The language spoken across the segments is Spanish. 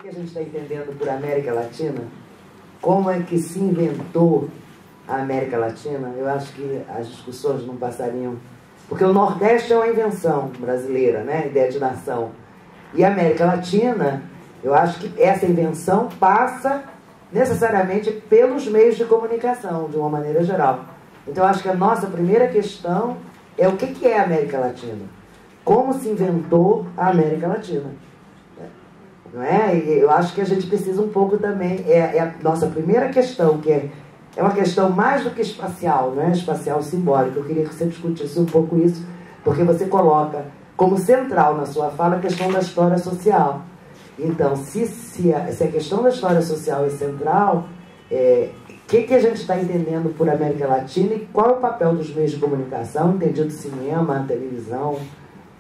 que a gente está entendendo por América Latina? Como é que se inventou a América Latina? Eu acho que as discussões não passariam... Porque o Nordeste é uma invenção brasileira, né? A ideia de nação. E a América Latina, eu acho que essa invenção passa necessariamente pelos meios de comunicação, de uma maneira geral. Então, eu acho que a nossa primeira questão é o que é a América Latina? Como se inventou a América Latina? Não é? E eu acho que a gente precisa um pouco também, é a nossa primeira questão, que é uma questão mais do que espacial, não é? Espacial simbólica. Eu queria que você discutisse um pouco isso, porque você coloca como central na sua fala a questão da história social. Então, se a questão da história social é central, o que a gente está entendendo por América Latina e qual é o papel dos meios de comunicação, entendido cinema, televisão,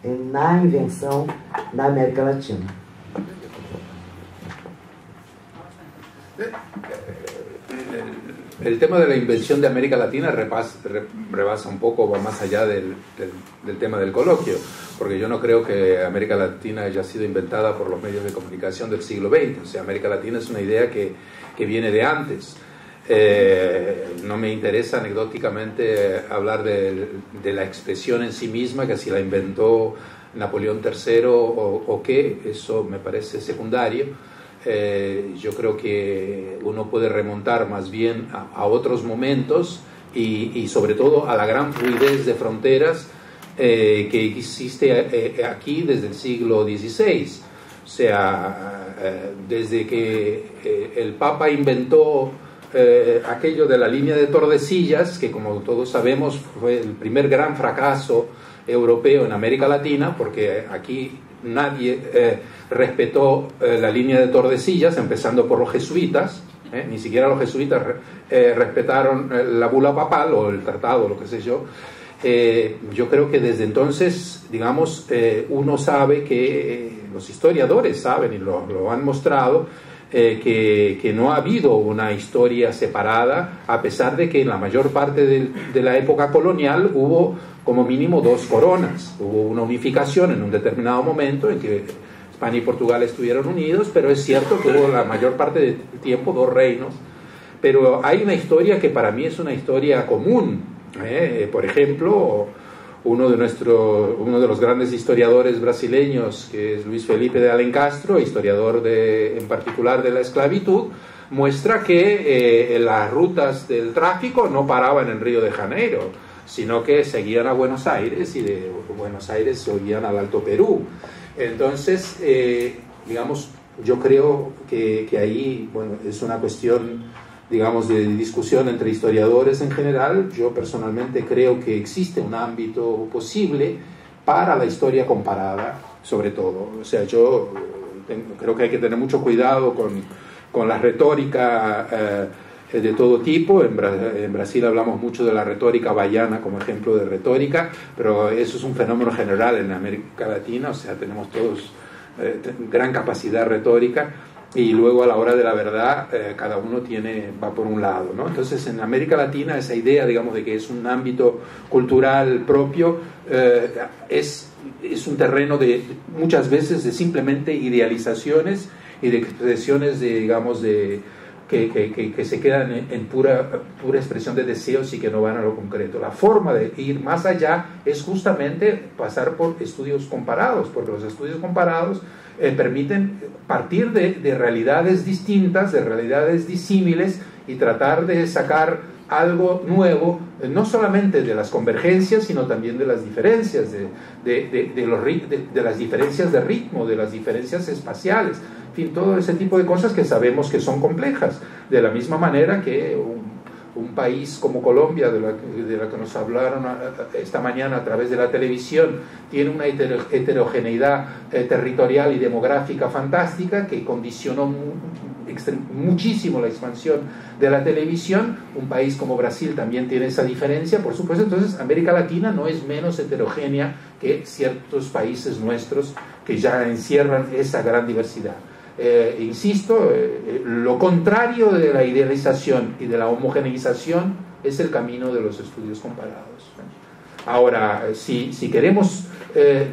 na invenção da América Latina? El tema de la invención de América Latina rebasa un poco, va más allá del tema del coloquio, porque yo no creo que América Latina haya sido inventada por los medios de comunicación del siglo XX. O sea, América Latina es una idea que viene de antes. No me interesa anecdóticamente hablar de la expresión en sí misma, que si la inventó Napoleón III o qué, eso me parece secundario. Yo creo que uno puede remontar más bien a otros momentos y sobre todo a la gran fluidez de fronteras que existe aquí desde el siglo XVI. O sea, desde que el Papa inventó aquello de la línea de Tordesillas, que como todos sabemos fue el primer gran fracaso europeo en América Latina, porque aquí nadie respetó la línea de Tordesillas, empezando por los jesuitas. Ni siquiera los jesuitas respetaron la bula papal o el tratado, lo que sé yo. Yo creo que desde entonces, digamos, uno sabe que los historiadores saben y lo han mostrado, que no ha habido una historia separada, a pesar de que en la mayor parte de la época colonial hubo como mínimo dos coronas. Hubo una unificación en un determinado momento en que España y Portugal estuvieron unidos, pero es cierto que hubo la mayor parte del tiempo dos reinos. Pero hay una historia que para mí es una historia común. Por ejemplo, uno de los grandes historiadores brasileños, que es Luis Felipe de Alencastro, historiador en particular de la esclavitud, muestra que las rutas del tráfico no paraban en Río de Janeiro, sino que seguían a Buenos Aires y de Buenos Aires seguían al Alto Perú. Entonces, digamos, yo creo que ahí, bueno, es una cuestión, digamos, de discusión entre historiadores en general. Yo personalmente creo que existe un ámbito posible para la historia comparada, sobre todo. O sea, yo creo que hay que tener mucho cuidado con la retórica de todo tipo. En Brasil hablamos mucho de la retórica baiana como ejemplo de retórica, pero eso es un fenómeno general en América Latina. O sea, tenemos todos gran capacidad retórica y luego a la hora de la verdad cada uno va por un lado, ¿no? Entonces en América Latina esa idea, digamos, de que es un ámbito cultural propio es un terreno de muchas veces de simplemente idealizaciones y de expresiones de, digamos, que se quedan en pura expresión de deseos y que no van a lo concreto. La forma de ir más allá es justamente pasar por estudios comparados, porque los estudios comparados permiten partir de realidades distintas, de realidades disímiles, y tratar de sacar algo nuevo, no solamente de las convergencias, sino también de las diferencias, de las diferencias de ritmo, de las diferencias espaciales. En fin, todo ese tipo de cosas que sabemos que son complejas, de la misma manera que un país como Colombia, de la que nos hablaron esta mañana a través de la televisión, tiene una heterogeneidad territorial y demográfica fantástica que condicionó muchísimo la expansión de la televisión. Un país como Brasil también tiene esa diferencia, por supuesto. Entonces América Latina no es menos heterogénea que ciertos países nuestros que ya encierran esa gran diversidad. Insisto, lo contrario de la idealización y de la homogeneización es el camino de los estudios comparados. Ahora, si queremos,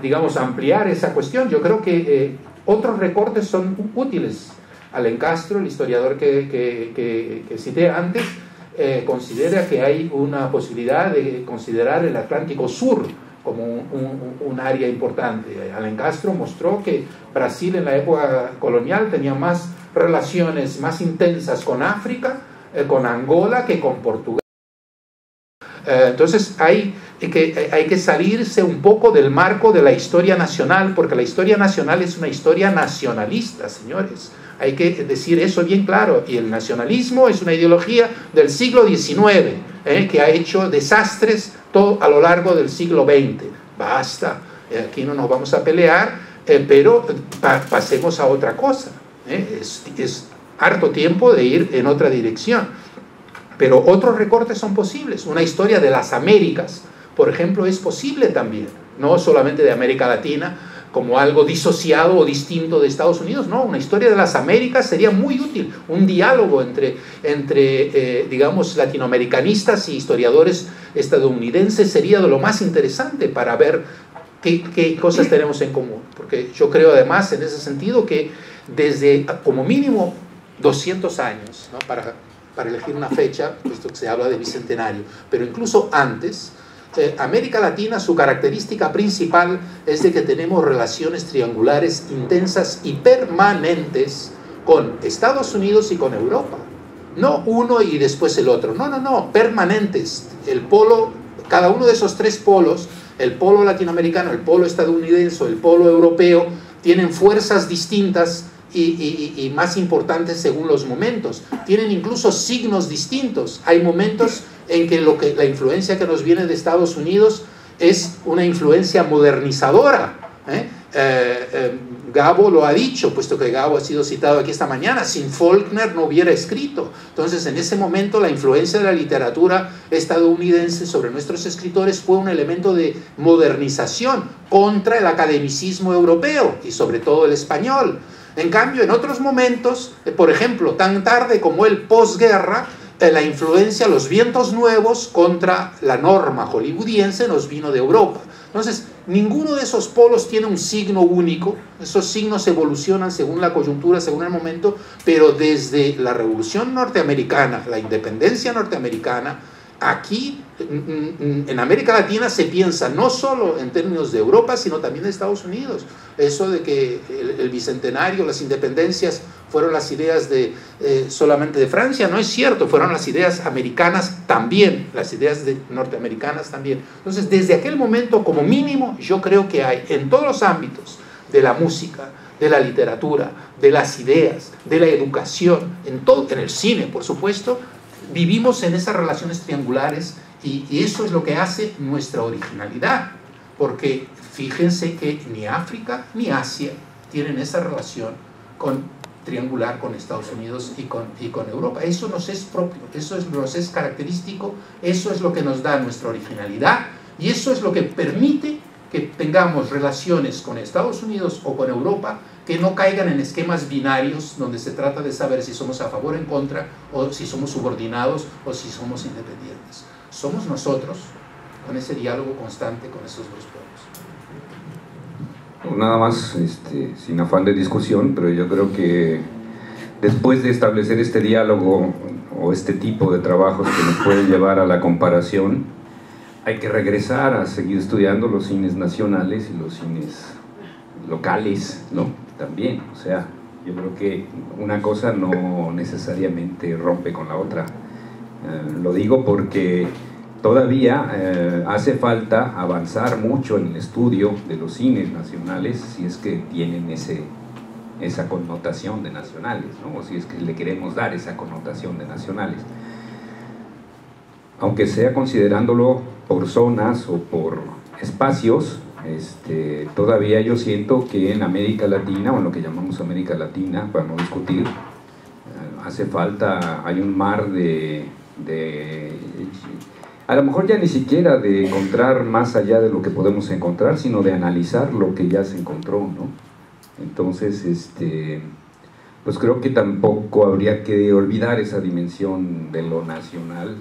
digamos, ampliar esa cuestión, yo creo que Otros recortes son útiles. Alencastro, el historiador que cité antes, considera que hay una posibilidad de considerar el Atlántico Sur como un área importante. Alencastro mostró que Brasil en la época colonial tenía más relaciones más intensas con África, con Angola, que con Portugal. Entonces hay que salirse un poco del marco de la historia nacional, porque la historia nacional es una historia nacionalista, señores. Hay que decir eso bien claro. Y el nacionalismo es una ideología del siglo XIX, que ha hecho desastres todo a lo largo del siglo XX. Basta, aquí no nos vamos a pelear, pero pasemos a otra cosa. Es harto tiempo de ir en otra dirección. Pero otros recortes son posibles. Una historia de las Américas, por ejemplo, es posible también. No solamente de América Latina, como algo disociado o distinto de Estados Unidos. No, una historia de las Américas sería muy útil. Un diálogo entre digamos, latinoamericanistas y historiadores estadounidenses sería de lo más interesante para ver qué cosas tenemos en común. Porque yo creo además en ese sentido que desde como mínimo 200 años, ¿no? para elegir una fecha, puesto que se habla de bicentenario, pero incluso antes, América Latina, su característica principal es de que tenemos relaciones triangulares intensas y permanentes con Estados Unidos y con Europa. No uno y después el otro, no, permanentes. El polo, cada uno de esos tres polos, el polo latinoamericano, el polo estadounidense, el polo europeo, tienen fuerzas distintas y más importantes según los momentos. Tienen incluso signos distintos. Hay momentos en que la influencia que nos viene de Estados Unidos es una influencia modernizadora. Gabo lo ha dicho, puesto que Gabo ha sido citado aquí esta mañana. Sin Faulkner no hubiera escrito. Entonces, en ese momento, la influencia de la literatura estadounidense sobre nuestros escritores fue un elemento de modernización contra el academicismo europeo y sobre todo el español. En cambio, en otros momentos, por ejemplo, tan tarde como el posguerra, la influencia, los vientos nuevos contra la norma hollywoodiense nos vino de Europa. Entonces, ninguno de esos polos tiene un signo único. Esos signos evolucionan según la coyuntura, según el momento, pero desde la Revolución Norteamericana, la independencia norteamericana, aquí en América Latina se piensa no solo en términos de Europa, sino también de Estados Unidos. Eso de que el bicentenario, las independencias fueron las ideas solamente de Francia, no es cierto, fueron las ideas americanas también, las ideas norteamericanas también. Entonces, desde aquel momento, como mínimo, yo creo que hay en todos los ámbitos de la música, de la literatura, de las ideas, de la educación, en el cine, por supuesto, vivimos en esas relaciones triangulares y eso es lo que hace nuestra originalidad, porque fíjense que ni África ni Asia tienen esa relación triangular con Estados Unidos y con Europa. Eso nos es propio, eso nos es característico, eso es lo que nos da nuestra originalidad y eso es lo que permite que tengamos relaciones con Estados Unidos o con Europa que no caigan en esquemas binarios donde se trata de saber si somos a favor o en contra, o si somos subordinados o si somos independientes. Somos nosotros con ese diálogo constante con esos dos pueblos. Nada más, sin afán de discusión, pero yo creo que después de establecer este diálogo o este tipo de trabajos que nos pueden llevar a la comparación, hay que regresar a seguir estudiando los cines nacionales y los cines locales, ¿no? También, o sea, yo creo que una cosa no necesariamente rompe con la otra. Lo digo porque todavía hace falta avanzar mucho en el estudio de los cines nacionales, si es que tienen esa connotación de nacionales, ¿no? O si es que le queremos dar esa connotación de nacionales. Aunque sea considerándolo por zonas o por espacios, todavía yo siento que en América Latina, o en lo que llamamos América Latina, para no discutir, hace falta, hay un mar a lo mejor ya ni siquiera de encontrar más allá de lo que podemos encontrar, sino de analizar lo que ya se encontró, ¿no? Entonces, pues creo que tampoco habría que olvidar esa dimensión de lo nacional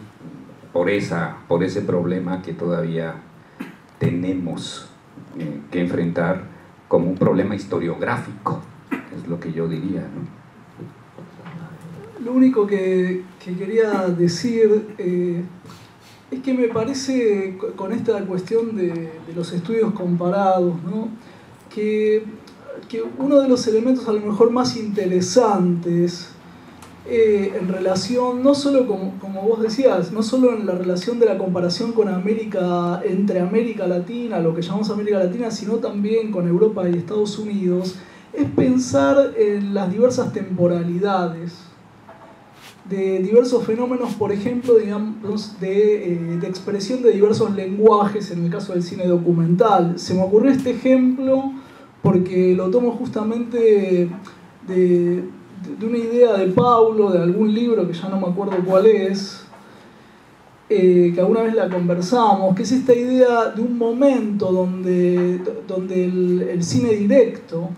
por ese problema que todavía tenemos que enfrentar como un problema historiográfico. es lo que yo diría, ¿no? Lo único que quería decir es que me parece, con esta cuestión de los estudios comparados, ¿no?, que uno de los elementos a lo mejor más interesantes en relación, no solo como vos decías, no solo en la relación de la comparación con entre América Latina, lo que llamamos América Latina, sino también con Europa y Estados Unidos, es pensar en las diversas temporalidades de diversos fenómenos, por ejemplo, digamos, de expresión de diversos lenguajes en el caso del cine documental. Se me ocurrió este ejemplo porque lo tomo justamente de una idea de Paulo, de algún libro que ya no me acuerdo cuál es, que alguna vez la conversamos, que es esta idea de un momento donde el cine directo,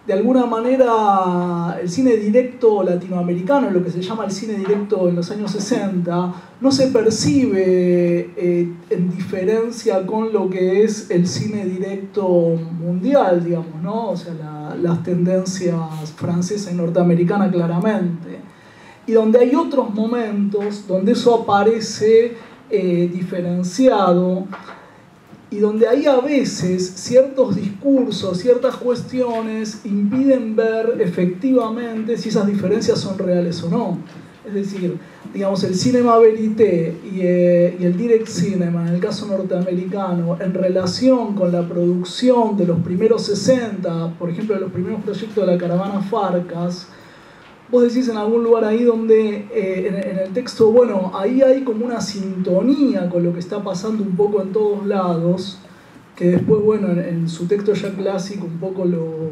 de alguna manera el cine directo latinoamericano, lo que se llama el cine directo en los años 60, no se percibe en diferencia con lo que es el cine directo mundial, digamos, ¿no? O sea, las tendencias francesa y norteamericana claramente. Y donde hay otros momentos donde eso aparece diferenciado, y donde ahí a veces ciertos discursos, ciertas cuestiones impiden ver efectivamente si esas diferencias son reales o no. Es decir, digamos, el cinema verité y el direct cinema, en el caso norteamericano, en relación con la producción de los primeros 60, por ejemplo, de los primeros proyectos de la caravana Farcas, vos decís en algún lugar ahí donde, en el texto, bueno, ahí hay como una sintonía con lo que está pasando un poco en todos lados, que después, bueno, en su texto ya clásico un poco lo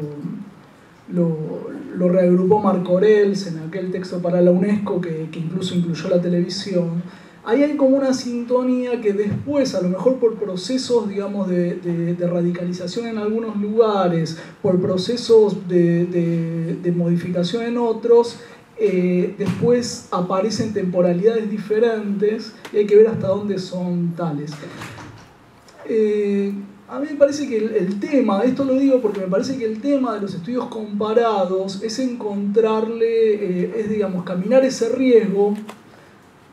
reagrupó Marco Orels en aquel texto para la UNESCO, que incluso incluyó la televisión. Ahí hay como una sintonía que después, a lo mejor por procesos, digamos, de radicalización en algunos lugares, por procesos de modificación en otros, después aparecen temporalidades diferentes y hay que ver hasta dónde son tales. A mí me parece que el tema, esto lo digo porque me parece que el tema de los estudios comparados es encontrarle, es, digamos, caminar ese riesgo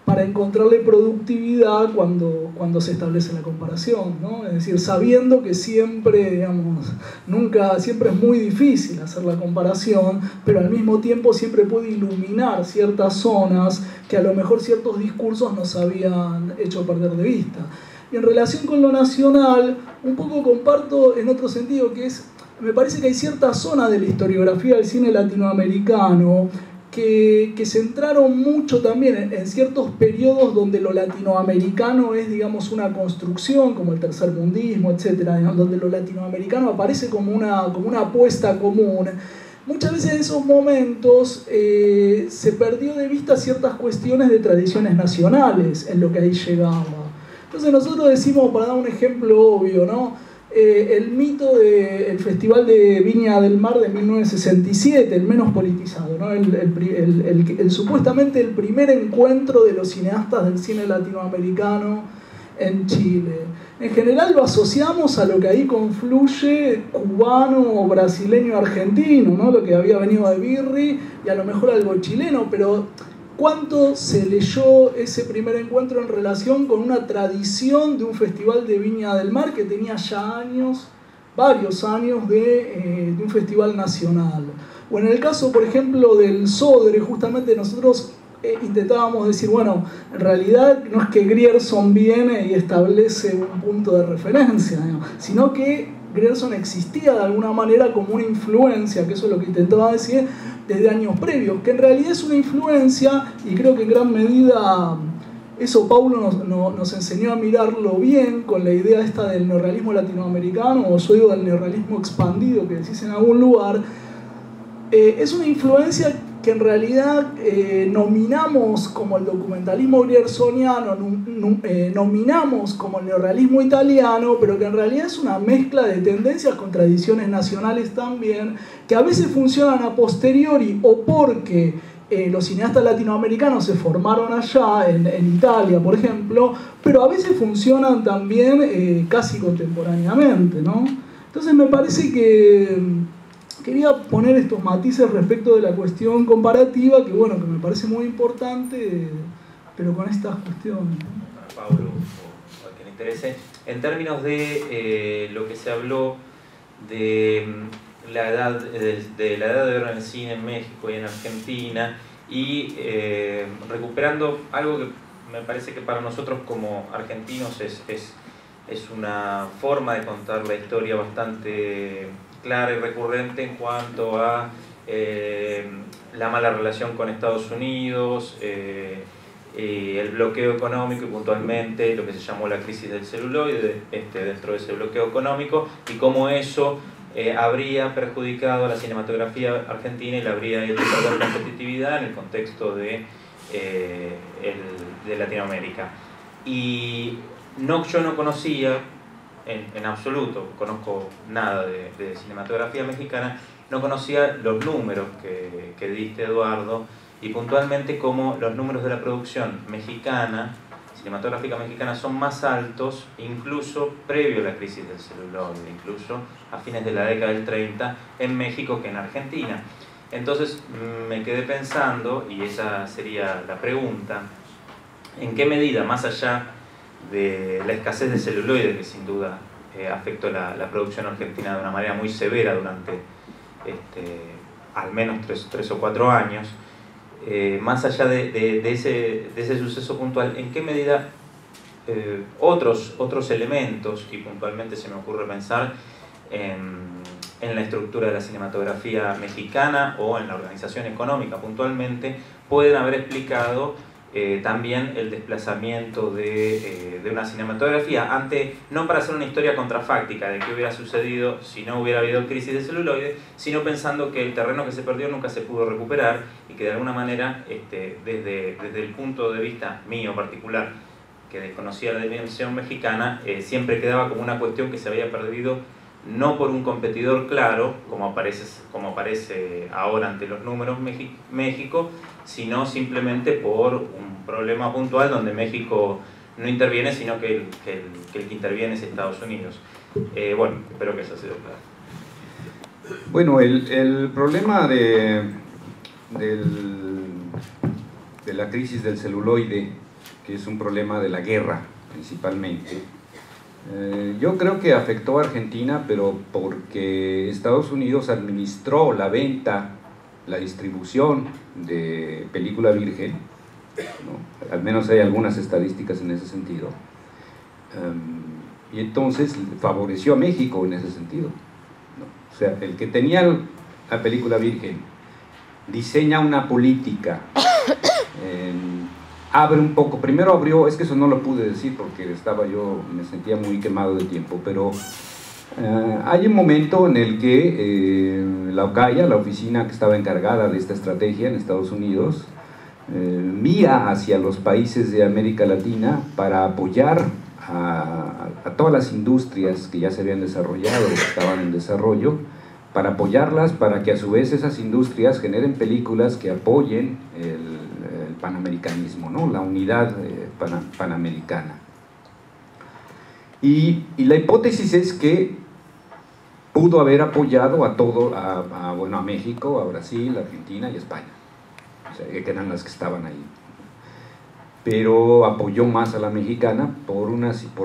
para encontrarle productividad cuando se establece la comparación, ¿no? Es decir, sabiendo que siempre, digamos, siempre es muy difícil hacer la comparación, pero al mismo tiempo siempre puede iluminar ciertas zonas que a lo mejor ciertos discursos nos habían hecho perder de vista. Y en relación con lo nacional, un poco comparto en otro sentido, que es, me parece que hay ciertas zonas de la historiografía del cine latinoamericano que centraron mucho también en ciertos periodos donde lo latinoamericano es, digamos, una construcción, como el tercermundismo, etcétera, donde lo latinoamericano aparece como una apuesta común. Muchas veces en esos momentos se perdió de vista ciertas cuestiones de tradiciones nacionales en lo que ahí llegaba. Entonces nosotros decimos, para dar un ejemplo obvio, ¿no?, el mito del Festival de Viña del Mar de 1967, el menos politizado, ¿no? Supuestamente el primer encuentro de los cineastas del cine latinoamericano en Chile. En general lo asociamos a lo que ahí confluye cubano, brasileño, argentino, ¿no?, lo que había venido de Birri, y a lo mejor algo chileno, pero ¿cuánto se leyó ese primer encuentro en relación con una tradición de un festival de Viña del Mar que tenía ya años, varios años de un festival nacional? O en el caso, por ejemplo, del Sodre, justamente nosotros intentábamos decir, bueno, en realidad no es que Grierson viene y establece un punto de referencia, digamos, sino que Grierson existía de alguna manera como una influencia, que eso es lo que intentaba decir, desde años previos, que en realidad es una influencia, y creo que en gran medida eso Paulo nos enseñó a mirarlo bien con la idea esta del neorrealismo latinoamericano, o yo digo del neorrealismo expandido que decís en algún lugar. Es una influencia que en realidad nominamos como el documentalismo griersoniano, nominamos como el neorrealismo italiano, pero que en realidad es una mezcla de tendencias con tradiciones nacionales también, que a veces funcionan a posteriori o porque los cineastas latinoamericanos se formaron allá, en Italia, por ejemplo, pero a veces funcionan también casi contemporáneamente, ¿no? Entonces me parece que quería poner estos matices respecto de la cuestión comparativa, que bueno, que me parece muy importante, pero con estas cuestiones, ¿no? Para Pablo o a quien le interese, en términos de lo que se habló de la edad de ver en el cine en México y en Argentina, y recuperando algo que me parece que para nosotros como argentinos es una forma de contar la historia bastante clara y recurrente en cuanto a la mala relación con Estados Unidos, el bloqueo económico y puntualmente lo que se llamó la crisis del celuloide dentro de ese bloqueo económico, y cómo eso habría perjudicado a la cinematografía argentina y la habría hecho perder competitividad en el contexto de Latinoamérica. Y yo no conocía en absoluto, conozco nada de cinematografía mexicana, no conocía los números que diste, Eduardo, y puntualmente cómo los números de la producción mexicana, cinematográfica mexicana, son más altos incluso previo a la crisis del celuloide, incluso a fines de la década del 30 en México que en Argentina. Entonces me quedé pensando, y esa sería la pregunta, ¿en qué medida, más allá de la escasez de celuloide, que sin duda afectó la producción argentina de una manera muy severa durante al menos 3 o 4 años, más allá de ese suceso puntual, ¿en qué medida otros elementos, y puntualmente se me ocurre pensar en la estructura de la cinematografía mexicana o en la organización económica puntualmente, pueden haber explicado también el desplazamiento de una cinematografía no para hacer una historia contrafáctica de qué hubiera sucedido si no hubiera habido crisis de celuloide, sino pensando que el terreno que se perdió nunca se pudo recuperar y que de alguna manera, desde el punto de vista mío particular, que desconocía la dimensión mexicana, siempre quedaba como una cuestión que se había perdido no por un competidor claro, como aparece ahora ante los números México, sino simplemente por un problema puntual donde México no interviene, sino que el que interviene es Estados Unidos. Bueno, espero que eso sea claro. Bueno, el problema de la crisis del celuloide, que es un problema de la guerra principalmente, yo creo que afectó a Argentina, pero porque Estados Unidos administró la venta, la distribución de película virgen, ¿no? Al menos hay algunas estadísticas en ese sentido, y entonces favoreció a México en ese sentido, ¿no? O sea, el que tenía la película virgen diseña una política, abre un poco, primero abrió, es que eso no lo pude decir porque me sentía muy quemado de tiempo, pero hay un momento en el que la OCAIA, la oficina que estaba encargada de esta estrategia en Estados Unidos, mira hacia los países de América Latina para apoyar a todas las industrias que ya se habían desarrollado, que estaban en desarrollo, para apoyarlas, para que a su vez esas industrias generen películas que apoyen el panamericanismo, ¿no? La unidad panamericana. Y la hipótesis es que pudo haber apoyado a México, a Brasil, a Argentina y a España, o sea, que eran las que estaban ahí, pero apoyó más a la mexicana por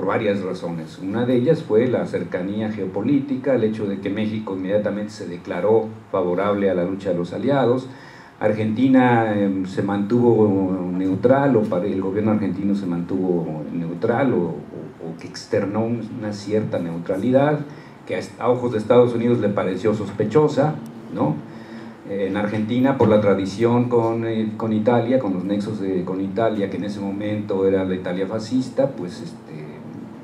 varias razones. Una de ellas fue la cercanía geopolítica, el hecho de que México inmediatamente se declaró favorable a la lucha de los aliados. Argentina se mantuvo neutral, el gobierno argentino se mantuvo neutral o que externó una cierta neutralidad que a ojos de Estados Unidos le pareció sospechosa, ¿no? En Argentina, por la tradición con Italia, con los nexos con Italia, que en ese momento era la Italia fascista, pues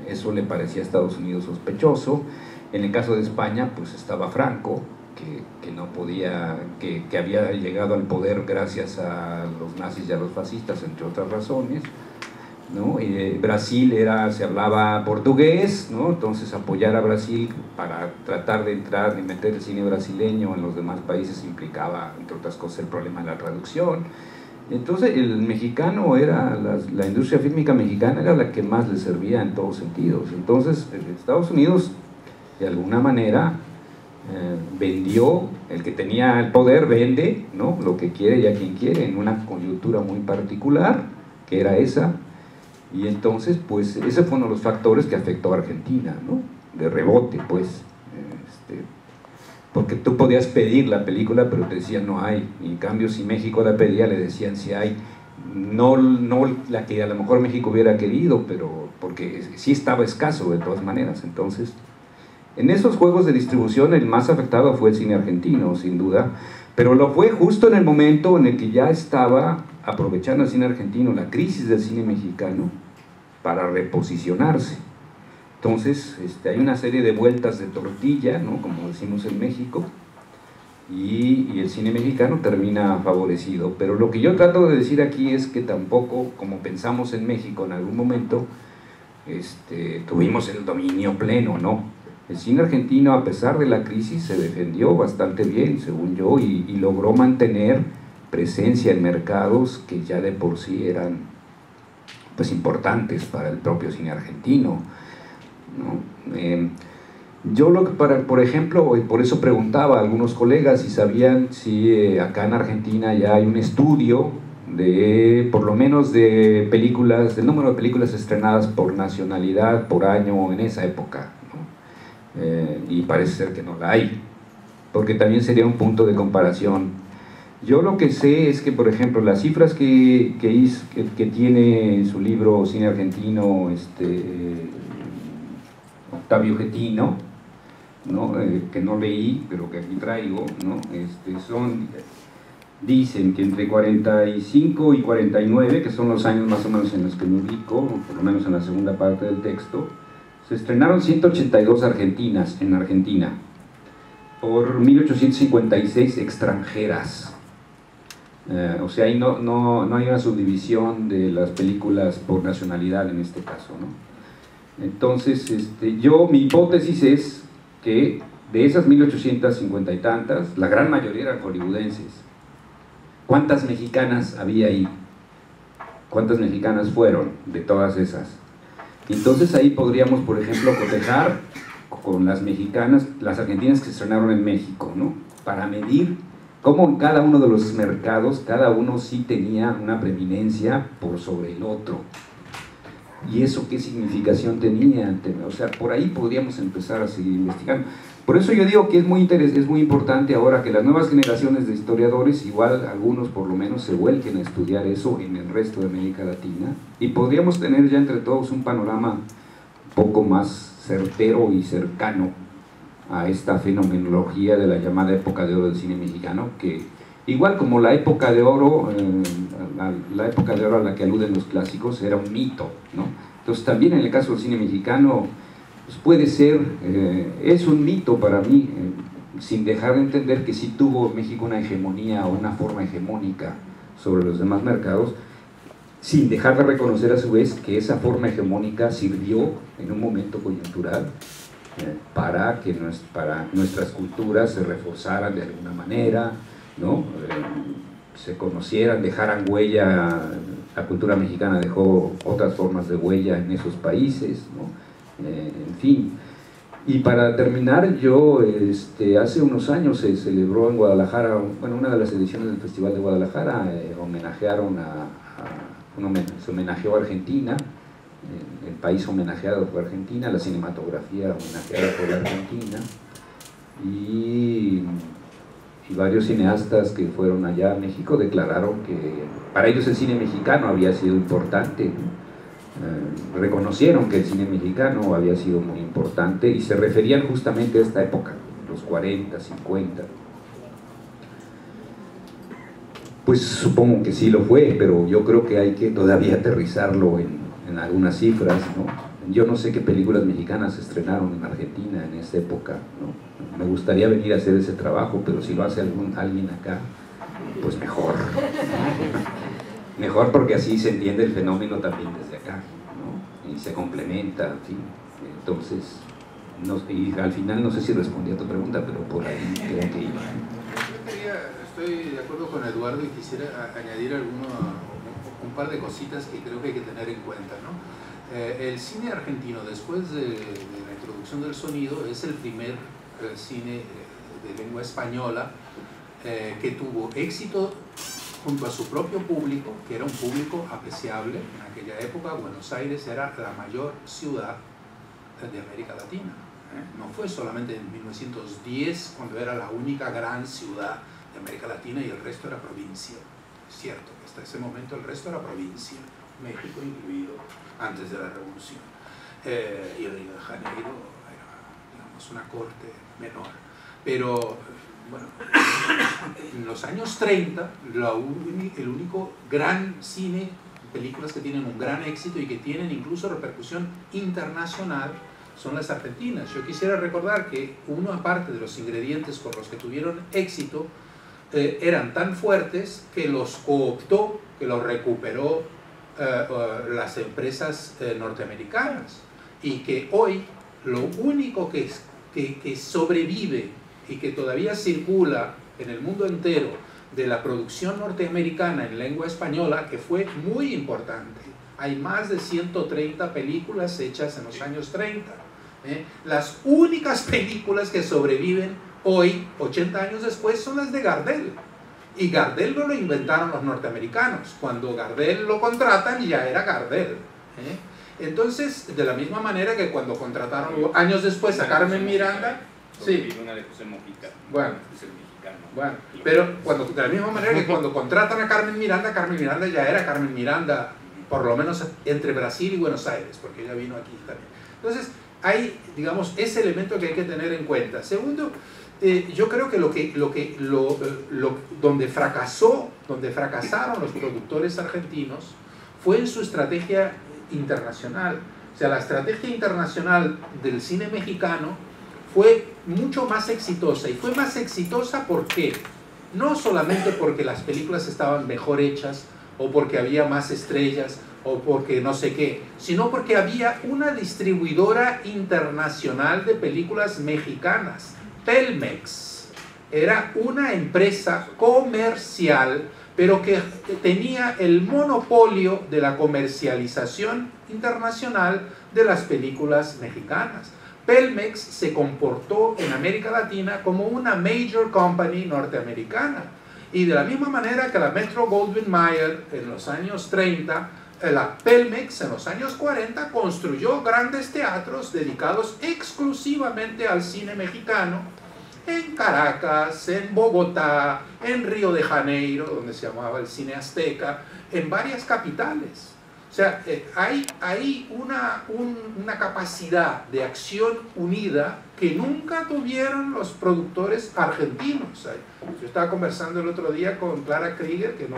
eso le parecía a Estados Unidos sospechoso. En el caso de España, pues estaba Franco, que no podía, que había llegado al poder gracias a los nazis y a los fascistas, entre otras razones, ¿no? Brasil se hablaba portugués, ¿no? Entonces apoyar a Brasil para tratar de entrar y meter el cine brasileño en los demás países implicaba, entre otras cosas, el problema de la traducción. Entonces el mexicano la industria fílmica mexicana era la que más le servía en todos sentidos. Entonces Estados Unidos, de alguna manera, vendió, el que tenía el poder vende, ¿no?, lo que quiere y a quien quiere, en una coyuntura muy particular, que era esa, y entonces, pues, ese fue uno de los factores que afectó a Argentina, ¿no?, de rebote, pues, porque tú podías pedir la película, pero te decían no hay, y en cambio si México la pedía, le decían si hay, no la que a lo mejor México hubiera querido, pero porque sí estaba escaso de todas maneras. Entonces, en esos juegos de distribución el más afectado fue el cine argentino, sin duda, pero lo fue justo en el momento en el que ya estaba aprovechando el cine argentino la crisis del cine mexicano para reposicionarse. Entonces, hay una serie de vueltas de tortilla, ¿no?, como decimos en México, y el cine mexicano termina favorecido. Pero lo que yo trato de decir aquí es que tampoco, como pensamos en México en algún momento, tuvimos el dominio pleno, ¿no? El cine argentino, a pesar de la crisis, se defendió bastante bien, según yo, y logró mantener presencia en mercados que ya de por sí eran, pues, importantes para el propio cine argentino, ¿no? Yo por ejemplo, y por eso preguntaba a algunos colegas si sabían si acá en Argentina ya hay un estudio de, por lo menos, de películas, del número de películas estrenadas por nacionalidad, por año en esa época, ¿no? Y parece ser que no la hay, porque también sería un punto de comparación. Yo lo que sé es que, por ejemplo, las cifras que tiene en su libro Cine Argentino Octavio Getino, ¿no?, que no leí, pero que aquí traigo, ¿no?, dicen que entre 45 y 49, que son los años más o menos en los que me ubico, por lo menos en la segunda parte del texto, se estrenaron 182 argentinas en Argentina, por 1856 extranjeras. O sea, ahí no hay una subdivisión de las películas por nacionalidad en este caso, ¿no? Entonces, mi hipótesis es que de esas 1850 y tantas, la gran mayoría eran hollywoodenses. ¿Cuántas mexicanas había ahí? ¿Cuántas mexicanas fueron de todas esas? Entonces ahí podríamos, por ejemplo, cotejar con las mexicanas, las argentinas que se estrenaron en México, ¿no?, para medir cómo en cada uno de los mercados, cada uno sí tenía una preeminencia por sobre el otro. ¿Y eso qué significación tenía? O sea, por ahí podríamos empezar a seguir investigando. Por eso yo digo que es muy importante ahora que las nuevas generaciones de historiadores, igual algunos por lo menos, se vuelquen a estudiar eso en el resto de América Latina, y podríamos tener ya entre todos un panorama un poco más certero y cercano a esta fenomenología de la llamada época de oro del cine mexicano, que igual como la época de oro a la que aluden los clásicos era un mito, ¿no? Entonces también en el caso del cine mexicano, pues puede ser, es un mito para mí, sin dejar de entender que sí tuvo México una hegemonía o una forma hegemónica sobre los demás mercados, sin dejar de reconocer a su vez que esa forma hegemónica sirvió en un momento coyuntural para que nuestras culturas se reforzaran de alguna manera, ¿no? Se conocieran, dejaran huella. La cultura mexicana dejó otras formas de huella en esos países, ¿no? En fin. Y para terminar, yo hace unos años se celebró en Guadalajara, bueno, una de las ediciones del Festival de Guadalajara, se homenajeó a Argentina, el país homenajeado fue Argentina, la cinematografía homenajeada por la Argentina, y varios cineastas que fueron allá a México declararon que para ellos el cine mexicano había sido importante, reconocieron que el cine mexicano había sido muy importante y se referían justamente a esta época, los 40, 50. Pues supongo que sí lo fue, pero yo creo que hay que todavía aterrizarlo en algunas cifras, ¿no? Yo no sé qué películas mexicanas se estrenaron en Argentina en esa época, ¿no? Me gustaría venir a hacer ese trabajo, pero si lo hace alguien acá, pues mejor. Mejor, porque así se entiende el fenómeno también desde acá, ¿no? Y se complementa, en fin. Entonces, y al final no sé si respondí a tu pregunta, pero por ahí creo que iba. Estoy de acuerdo con Eduardo y quisiera añadir un par de cositas que creo que hay que tener en cuenta, ¿no? El cine argentino, después de la introducción del sonido, es el primer cine de lengua española que tuvo éxito junto a su propio público, que era un público apreciable. En aquella época Buenos Aires era la mayor ciudad de América Latina. No fue solamente en 1910 cuando era la única gran ciudad de América Latina y el resto era provincia. Es cierto que hasta ese momento el resto era provincia, México incluido, antes de la Revolución. Y Río de Janeiro era, digamos, una corte menor. Pero, bueno, en los años 30, el único gran cine, películas que tienen un gran éxito y que tienen incluso repercusión internacional, son las argentinas. Yo quisiera recordar que una parte de los ingredientes por los que tuvieron éxito eran tan fuertes que los cooptó, que los recuperó las empresas norteamericanas, y que hoy lo único que sobrevive y que todavía circula en el mundo entero de la producción norteamericana en lengua española, que fue muy importante. Hay más de 130 películas hechas en los años 30. Las únicas películas que sobreviven hoy, 80 años después, son las de Gardel. Y Gardel no lo inventaron los norteamericanos. Cuando Gardel lo contratan, ya era Gardel. Entonces, de la misma manera que cuando contrataron años después a Carmen Miranda, sí. Bueno, bueno, pero de la misma manera que cuando contratan a Carmen Miranda ya era Carmen Miranda, por lo menos entre Brasil y Buenos Aires, porque ella vino aquí también. Entonces, hay, digamos, ese elemento que hay que tener en cuenta. Segundo, yo creo que donde fracasaron los productores argentinos fue en su estrategia internacional. O sea, la estrategia internacional del cine mexicano fue mucho más exitosa. Y fue más exitosa ¿por qué? No solamente porque las películas estaban mejor hechas, o porque había más estrellas, o porque no sé qué, sino porque había una distribuidora internacional de películas mexicanas. Telmex era una empresa comercial, pero que tenía el monopolio de la comercialización internacional de las películas mexicanas. Telmex se comportó en América Latina como una major company norteamericana, y de la misma manera que la Metro-Goldwyn-Mayer en los años 30, la Telmex en los años 40 construyó grandes teatros dedicados exclusivamente al cine mexicano en Caracas, en Bogotá, en Río de Janeiro, donde se llamaba el Cine Azteca, en varias capitales. O sea, hay una capacidad de acción unida que nunca tuvieron los productores argentinos. Yo estaba conversando el otro día con Clara Krieger, que no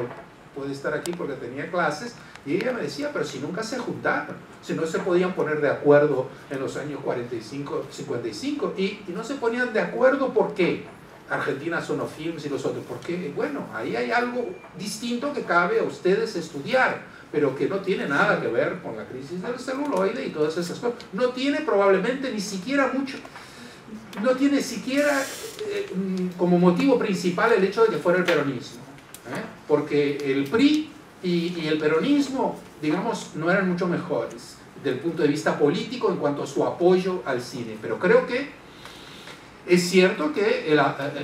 puede estar aquí porque tenía clases, y ella me decía, pero si nunca se juntaron, si no se podían poner de acuerdo en los años 45, 55, y no se ponían de acuerdo, ¿por qué? Argentina Sonofilms y los otros, porque bueno, ahí hay algo distinto que cabe a ustedes estudiar, pero que no tiene nada que ver con la crisis del celuloide y todas esas cosas. No tiene probablemente ni siquiera mucho, no tiene siquiera como motivo principal el hecho de que fuera el peronismo, porque el PRI y el peronismo, digamos, no eran mucho mejores desde el punto de vista político en cuanto a su apoyo al cine, pero creo que es cierto que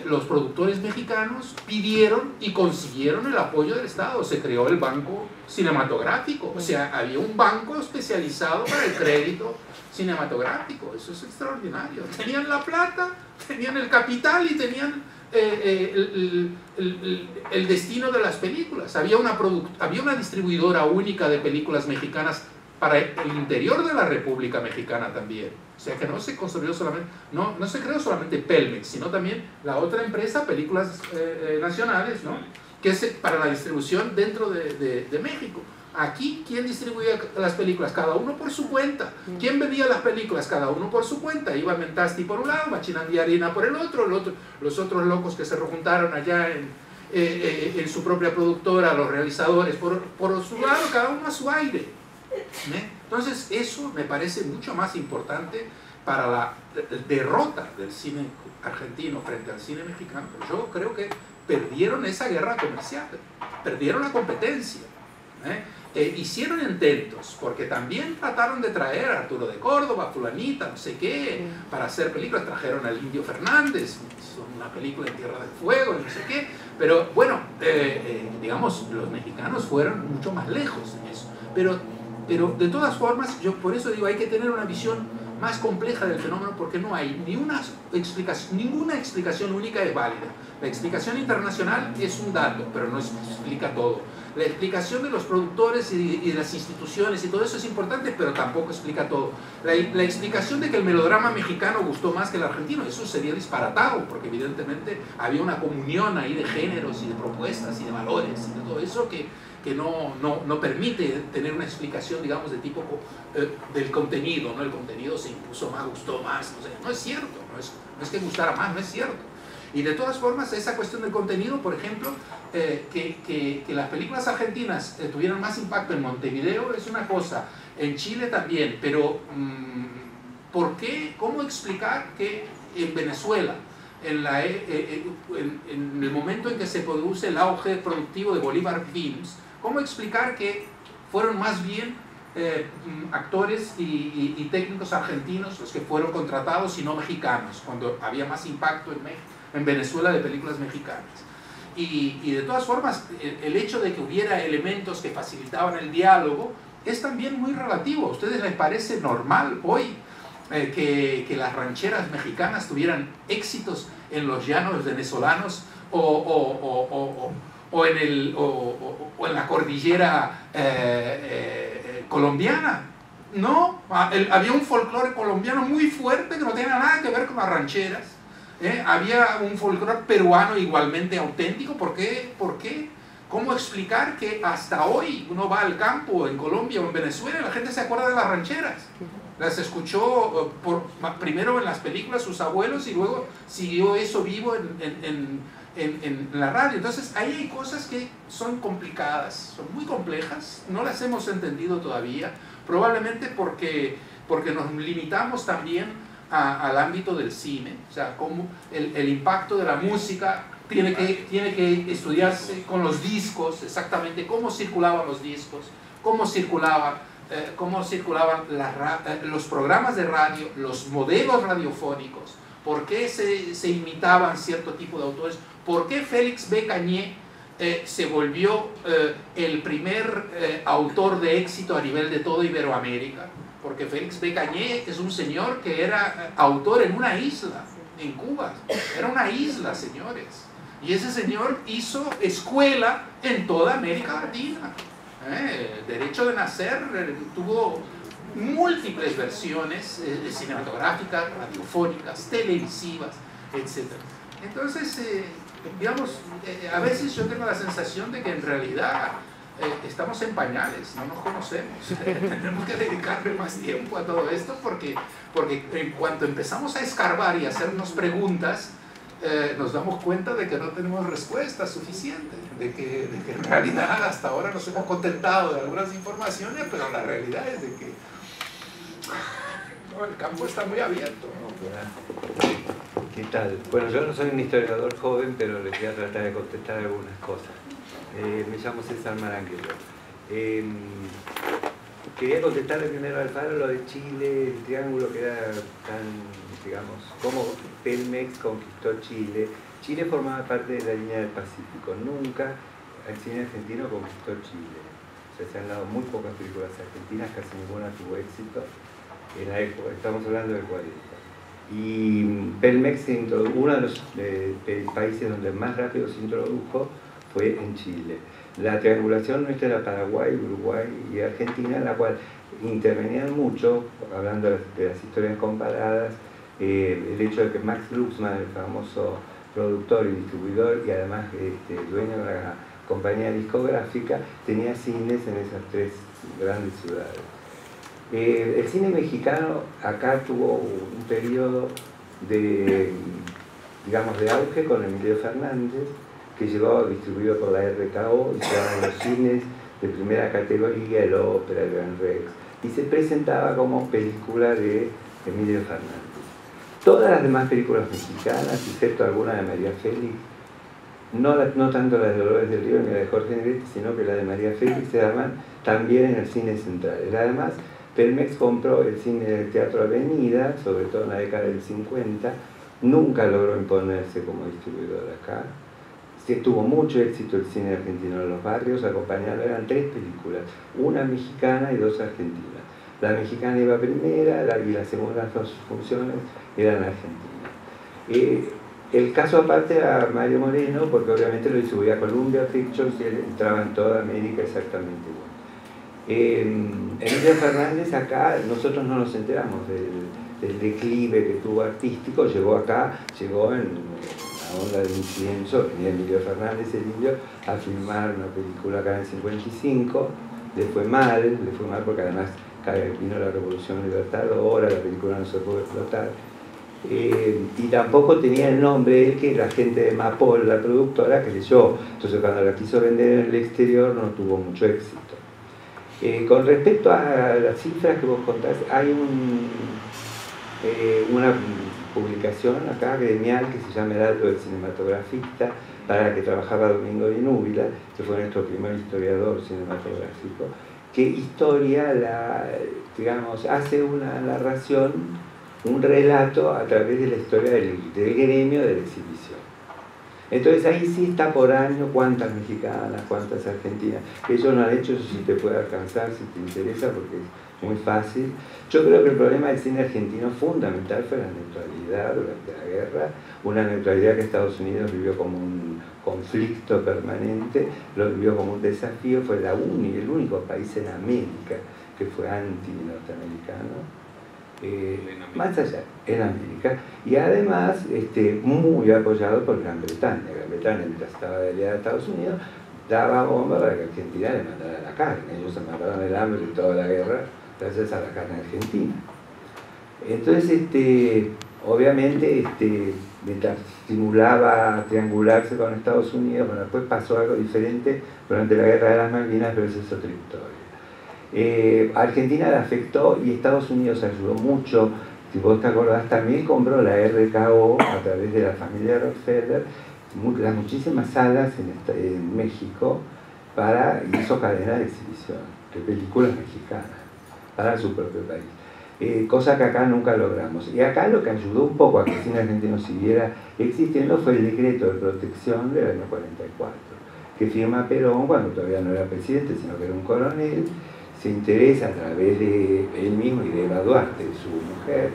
los productores mexicanos pidieron y consiguieron el apoyo del Estado. Se creó el Banco Cinematográfico, o sea, había un banco especializado para el crédito cinematográfico. Eso es extraordinario. Tenían la plata, tenían el capital y tenían el destino de las películas. Había una distribuidora única de películas mexicanas para el interior de la República Mexicana también. O sea que no se construyó solamente, no se creó solamente Telmex, sino también la otra empresa, Películas Nacionales, ¿no? Que es para la distribución dentro de México. Aquí, ¿quién distribuía las películas? Cada uno por su cuenta. ¿Quién vendía las películas? Cada uno por su cuenta. Iba Mentasti por un lado, Machinandiarina por el otro, los otros locos que se rejuntaron allá en su propia productora, los realizadores por su lado, cada uno a su aire. Entonces eso me parece mucho más importante para la derrota del cine argentino frente al cine mexicano. Yo creo que perdieron esa guerra comercial, perdieron la competencia, hicieron intentos, porque también trataron de traer a Arturo de Córdoba, fulanita, no sé qué, para hacer películas. Trajeron al Indio Fernández, hizo una película en Tierra del Fuego, no sé qué, pero bueno, digamos, los mexicanos fueron mucho más lejos en eso. Pero de todas formas, yo por eso digo, hay que tener una visión más compleja del fenómeno, porque no hay ninguna explicación única es válida. La explicación internacional es un dato, pero no explica todo. La explicación de los productores y de las instituciones y todo eso es importante, pero tampoco explica todo. La explicación de que el melodrama mexicano gustó más que el argentino, eso sería disparatado, porque evidentemente había una comunión ahí de géneros y de propuestas y de valores y de todo eso que no permite tener una explicación, digamos, de tipo del contenido, ¿no? El contenido se impuso más, gustó más, no es cierto, no es que gustara más, no es cierto. Y de todas formas, esa cuestión del contenido, por ejemplo, que las películas argentinas tuvieran más impacto en Montevideo es una cosa, en Chile también, pero ¿por qué? ¿Cómo explicar que en Venezuela, en el momento en que se produce el auge productivo de Bolívar Films, ¿cómo explicar que fueron más bien actores y técnicos argentinos los que fueron contratados y no mexicanos, cuando había más impacto en Venezuela de películas mexicanas? Y de todas formas, el hecho de que hubiera elementos que facilitaban el diálogo es también muy relativo. ¿A ustedes les parece normal hoy que las rancheras mexicanas tuvieran éxitos en los llanos venezolanos o en la cordillera colombiana? No, había un folclore colombiano muy fuerte que no tenía nada que ver con las rancheras. Había un folclore peruano igualmente auténtico. ¿Por qué? ¿Cómo explicar que hasta hoy uno va al campo en Colombia o en Venezuela y la gente se acuerda de las rancheras? Las escuchó primero en las películas sus abuelos y luego siguió eso vivo en la radio. Entonces ahí hay cosas que son complicadas, son muy complejas, no las hemos entendido todavía, probablemente porque nos limitamos también al ámbito del cine. O sea, cómo el impacto de la música tiene que estudiarse con los discos, exactamente cómo circulaban los discos, cómo circulaban los programas de radio, los modelos radiofónicos, por qué se imitaban cierto tipo de autores, por qué Félix B. Cañé se volvió el primer autor de éxito a nivel de toda Iberoamérica. Porque Félix B. Cañé es un señor que era autor en una isla, en Cuba. Era una isla, señores. Y ese señor hizo escuela en toda América Latina. Derecho de Nacer tuvo múltiples versiones cinematográficas, radiofónicas, televisivas, etc. Entonces, digamos, a veces yo tengo la sensación de que en realidad estamos en pañales, no nos conocemos. Tenemos que dedicarle más tiempo a todo esto porque en cuanto empezamos a escarbar y a hacernos preguntas, nos damos cuenta de que no tenemos respuestas suficientes, de que en realidad hasta ahora nos hemos contentado de algunas informaciones, pero la realidad es de que el campo está muy abierto, ¿no? ¿Qué tal? Bueno, yo no soy un historiador joven, pero les voy a tratar de contestar algunas cosas. Me llamo César Maranguello. Quería contestarle primero al Alfaro lo de Chile, el triángulo que era tan, digamos, cómo Pelmex conquistó Chile. Chile formaba parte de la línea del Pacífico, nunca el cine argentino conquistó Chile. O sea, se han dado muy pocas películas argentinas, casi ninguna tuvo éxito en la época, estamos hablando del 40. Y Pelmex, uno de los países donde más rápido se introdujo fue en Chile. La triangulación nuestra era Paraguay, Uruguay y Argentina, en la cual intervenían mucho, hablando de las historias comparadas, el hecho de que Max Luxman, el famoso productor y distribuidor y además dueño de la compañía discográfica, tenía cines en esas tres grandes ciudades. El cine mexicano acá tuvo un periodo de, digamos, de auge con Emilio Fernández, que llevaba distribuido por la RKO y llevaba en los cines de primera categoría, el Ópera, el Gran Rex, y se presentaba como película de Emilio Fernández. Todas las demás películas mexicanas, excepto alguna de María Félix, no tanto la de Dolores del Río ni la de Jorge Negrete, sino que la de María Félix, se daban también en el cine central. Además, Pelmex compró el cine del Teatro Avenida, sobre todo en la década del 50, nunca logró imponerse como distribuidor acá. Sí, tuvo mucho éxito el cine argentino en los barrios, acompañando, eran 3 películas, una mexicana y 2 argentinas. La mexicana iba primera y las segundas 2 funciones eran argentinas. El caso aparte a Mario Moreno, porque obviamente lo distribuía Columbia Pictures y él entraba en toda América exactamente igual. Emilio Fernández acá, nosotros no nos enteramos del declive que tuvo artístico, llegó acá, llegó en la onda del incienso, venía Emilio Fernández, el indio, a filmar una película acá en el 55, le fue mal porque además vino la Revolución Libertadora, la película no se pudo explotar. Y tampoco tenía el nombre él, que la gente de Mapol, la productora, que leyó. Entonces cuando la quiso vender en el exterior no tuvo mucho éxito. Con respecto a las cifras que vos contás, hay una publicación acá gremial que se llama Heraldo del Cinematografista, para la que trabajaba Domingo de Núbila, que fue nuestro primer historiador cinematográfico, que historia, digamos, hace una narración, un relato a través de la historia del gremio de la exhibición. Entonces ahí sí está por año cuántas mexicanas, cuántas argentinas. Ellos no han hecho, eso sí te puede alcanzar si te interesa, porque es muy fácil. Yo creo que el problema del cine argentino fundamental fue la neutralidad durante la guerra, una neutralidad que Estados Unidos vivió como un conflicto permanente, lo vivió como un desafío, fue el único país en América que fue anti-norteamericano. Más allá, en América, y además muy apoyado por Gran Bretaña. Gran Bretaña, mientras estaba aliada a Estados Unidos, daba bomba para que Argentina le mandara la carne. Ellos se mataron el hambre y toda la guerra gracias a la carne argentina. Entonces, obviamente, mientras simulaba triangularse con Estados Unidos, bueno, después pasó algo diferente durante la Guerra de las Malvinas, pero esa es otra historia. Argentina la afectó y Estados Unidos ayudó mucho. Si vos te acordás, también compró la RKO a través de la familia Rockefeller las muchísimas salas en México, hizo cadena de exhibición de películas mexicanas para su propio país, cosa que acá nunca logramos. Y acá lo que ayudó un poco a que el cine argentino siguiera existiendo fue el decreto de protección del año 44, que firma Perón cuando todavía no era presidente, sino que era un coronel. Se interesa a través de él mismo y de Eva Duarte, de su mujer,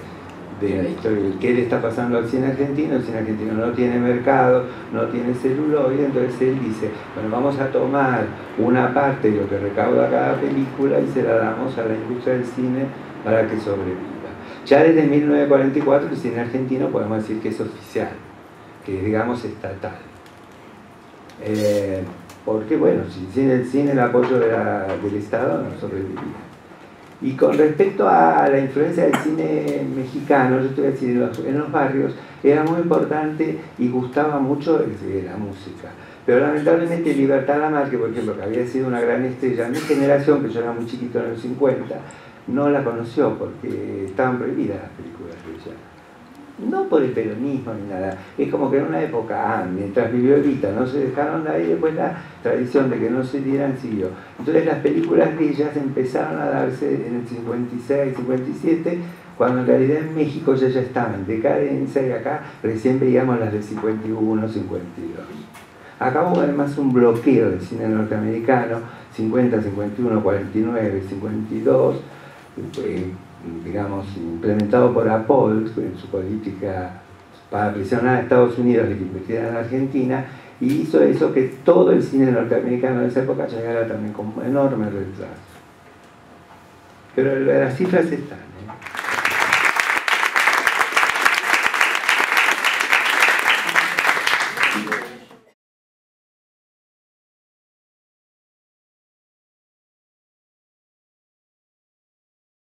de la historia de qué le está pasando al cine argentino. El cine argentino no tiene mercado, no tiene celuloide, entonces él dice, bueno, vamos a tomar una parte de lo que recauda cada película y se la damos a la industria del cine para que sobreviva. Ya desde 1944 el cine argentino podemos decir que es oficial, que es, digamos, estatal. Porque, bueno, sin el apoyo del Estado no sobreviviría. Y con respecto a la influencia del cine mexicano, yo te voy a decir, en los barrios era muy importante y gustaba mucho la música. Pero lamentablemente Libertad Lamarque, por ejemplo, que había sido una gran estrella, mi generación, que yo era muy chiquito en los 50, no la conoció porque estaban prohibidas las películas de ella. No por el peronismo ni nada, es como que en una época, mientras vivió Evita, no se dejaron de ahí, después la tradición de que no se dieran siguió. Entonces las películas de ellas empezaron a darse en el 56, 57, cuando en realidad en México ya estaban en decadencia y acá recién veíamos las de 51, 52. Acá hubo además un bloqueo del cine norteamericano, 50, 51, 49, 52, digamos, implementado por Apol en su política para presionar a Estados Unidos de que invirtiera en Argentina, y hizo eso que todo el cine norteamericano de esa época llegara también con enorme retraso. Pero las cifras están.